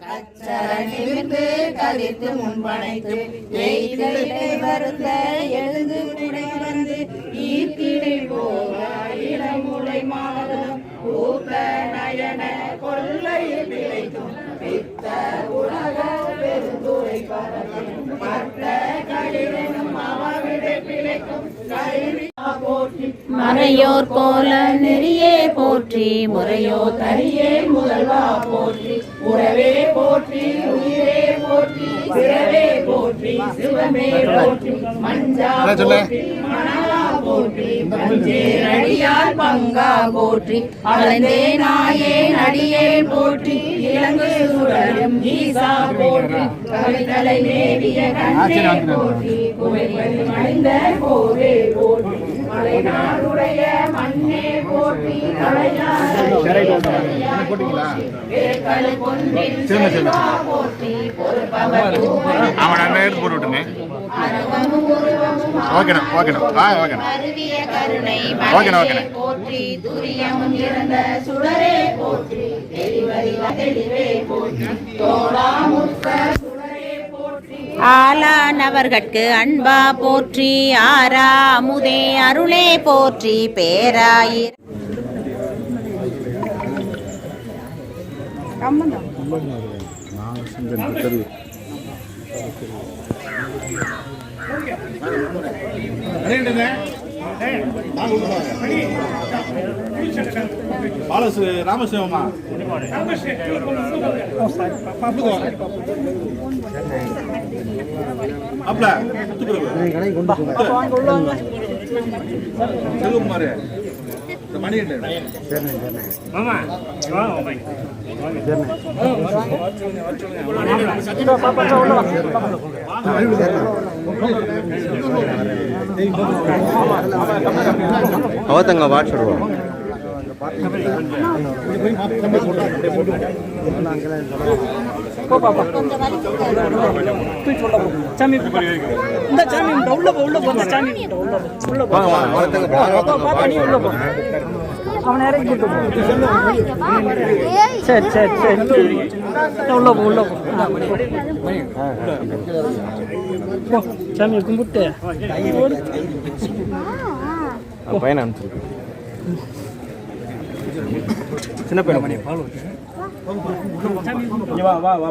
கச்சரணிவிற்கு கதித்து முன்பனைத்து எய்திடை வருந்த எழுந்து குடை வந்து ஈர்க்கிடை போக இளமுலை மாதம் பூத்த நயன கொள்ளையில் பிழைக்கும் பித்த உலக பெருந்துரை பரவும் மற்ற களிரெனும் அவவிடை பிழைக்கும் கல்வி போற்றி மறையோர் கோல நெறியே போற்றி முறையோ தரியே முதல்வா போற்றி உறவே போற்றி உயிரே போற்றி சிறவே போற்றி சிவமே போற்றி மஞ்சா போற்றி மணலா போற்றி பஞ்சேரடியார் பங்கா போற்றி அலைந்தே நாயே நடியே போற்றி இலங்கு சுடரும் ஈசா போற்றி கவிதலை மேவிய கண்ணே போற்றி குவைகள் மணிந்த கோவே போற்றி மலைநாடுடைய மண்ணே போற்றி போற்றி துரியமும் இறந்த சுடரே போற்றி தெளிவே போற்றி தோளாமுத்த ஆலானவர்கட்கு அன்பா போற்றி ஆரா அமுதே அருளே போற்றி பேராயிர் ராமசிவமா அப்பல செல்வகுமார் மணி ಅವತ್ತಂಗ ವಾಟ್ಸಪ್ அவன் இறக்கி சரி சரி சரி உள்ள போ உள்ள போ சாமி கும்பிட்டு பையனை அனுப்பிச்சிருக்கு சின்ன பையன் வா வா வா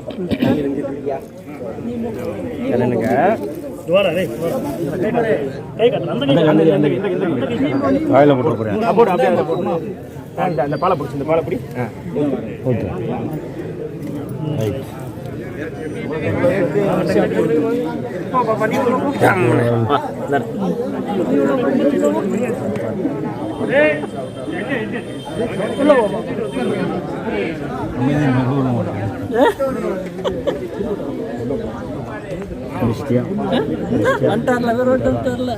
வாயில போட்டு போறேன் அந்த பாலை பிடிச்சி இந்த பாலை பிடி ஓகே అంటారులే రోడ్డు అంటారులే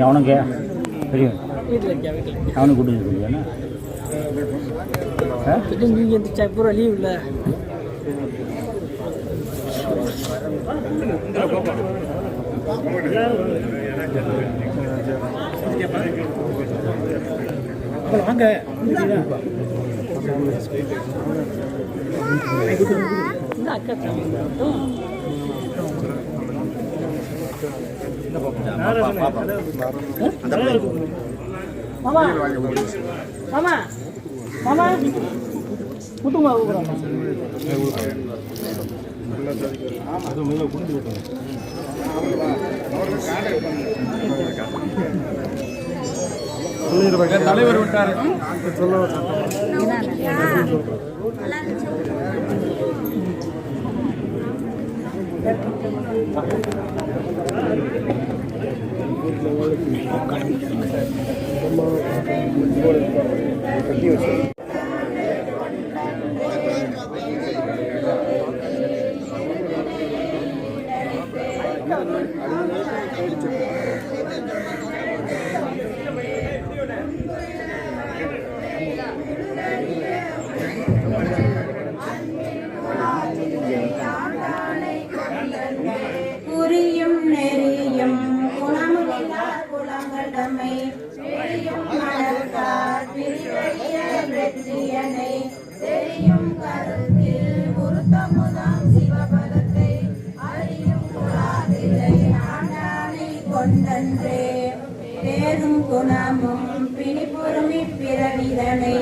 அவனுக்கு தெரியும் அவனுக்கு கூட்டு நீங்க பூரா லீவ் இல்லை வாங்க மாமா மாமா மாமா கூட்டுமா தலைவர் விட்டார் புரியும் நெறி தமை பெரியும் மனத்தார் பிரிவறிய வெற்றியனை தெரியும் கருத்தில் உருத்தமுதாம் சிவபதத்தை அறியும் குலாதிலை ஆண்டானை கொண்டன்றே பேரும் குணமும் பிணிபுறுமி பிறவிதனை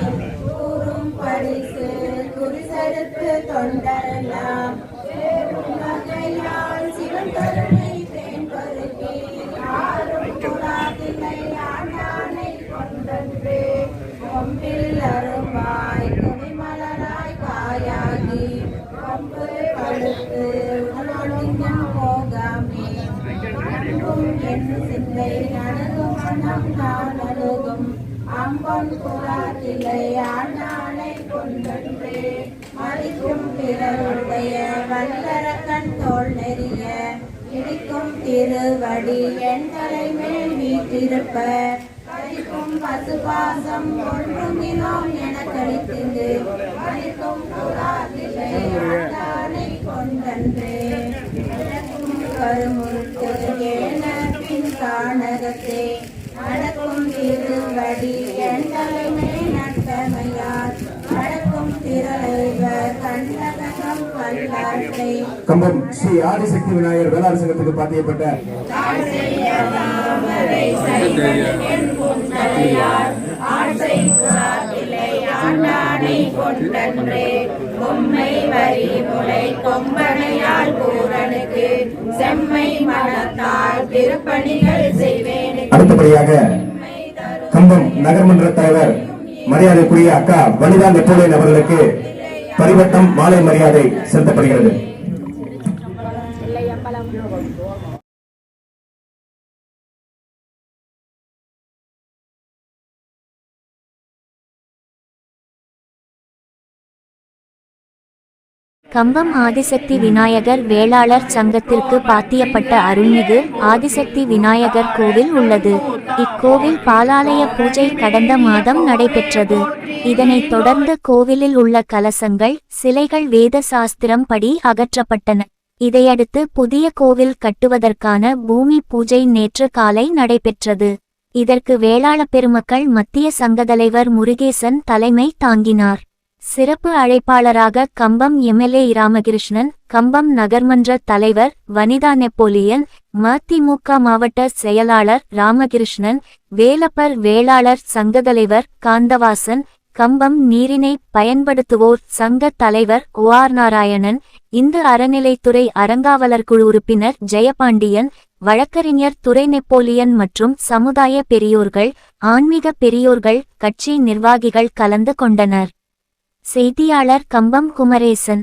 கூறும் பரிசு குறிசெடுத்து தொண்டரெல்லாம் பேரும் வகையால் சிவன் கருணை தேன் பருகி ஆறும் குலாதிலை ஆண்டானை கொண்டன்றே கொம்பில் அருவாய் கொடிமலராய் காயாகி கொம்பு படுத்து உணவொழுங்கம் போகாமே அன்பும் என் சிந்தை அணுகும் மனம் நான் அணுகும் அம்பன் குலாதிலை ஆண்டானை கொண்டன்றே மறிக்கும் பிறருடைய வல்லரக்கன் தோல் நெறிய இடிக்கும் திருவடி என் தலைமேல் வீட்டிருப்ப கழிக்கும் பசுபாசம் ஒன்றுமினோம் என கழித்திருந்து மறிக்கும் குலாதிலை ஆண்டானை கொண்டன்றே கருமுறுத்து ஏன பின் காணகத்தே நடக்கும் திருவடி என் தலைமை நட்டமையார் நடக்கும் திரளைவர் கண்டகம் வல்லாற்றை கம்பம் ஸ்ரீ ஆதிசக்தி விநாயகர் வேளாண் சங்கத்துக்கு பாத்தியப்பட்ட ஆண்டானை கொண்டன்றே பொம்மை வரி முளை கொம்பனையால் பூரனுக்கு செம்மை மனத்தால் திருப்பணிகள் செய்வேன். அடுத்தபடியாக கம்பம் நகர்மன்ற தலைவர் மரியாதைக்குரிய அக்கா வனிதா நெப்போலியன் அவர்களுக்கு பரிவட்டம் மாலை மரியாதை செலுத்தப்படுகிறது. கம்பம் ஆதிசக்தி விநாயகர் வேளாளர் சங்கத்திற்கு பாத்தியப்பட்ட அருள்மிகு ஆதிசக்தி விநாயகர் கோவில் உள்ளது. இக்கோவில் பாலாலய பூஜை கடந்த மாதம் நடைபெற்றது. இதனைத் தொடர்ந்து கோவிலில் உள்ள கலசங்கள் சிலைகள் வேத சாஸ்திரம் படி அகற்றப்பட்டன. இதையடுத்து புதிய கோவில் கட்டுவதற்கான பூமி பூஜை நேற்று காலை நடைபெற்றது. இதற்கு வேளாள பெருமக்கள் மத்திய சங்கத்தலைவர் முருகேசன் தலைமை தாங்கினார். சிறப்பு அழைப்பாளராக கம்பம் எம்எல்ஏ ராமகிருஷ்ணன், கம்பம் நகர்மன்ற தலைவர் வனிதா நெப்போலியன், மதிமுக மாவட்ட செயலாளர் ராமகிருஷ்ணன், வேலப்பர் வேளாளர் சங்கத்தலைவர் காந்தவாசன், கம்பம் நீரினை பயன்படுத்துவோர் சங்க தலைவர் ஓஆர் நாராயணன், இந்து அறநிலைத்துறை அறங்காவலர் குழு உறுப்பினர் ஜெயபாண்டியன், வழக்கறிஞர் துரை நெப்போலியன் மற்றும் சமுதாய பெரியோர்கள், ஆன்மீக பெரியோர்கள், கட்சி நிர்வாகிகள் கலந்து கொண்டனர். செய்தியாளர் கம்பம் குமரேசன்.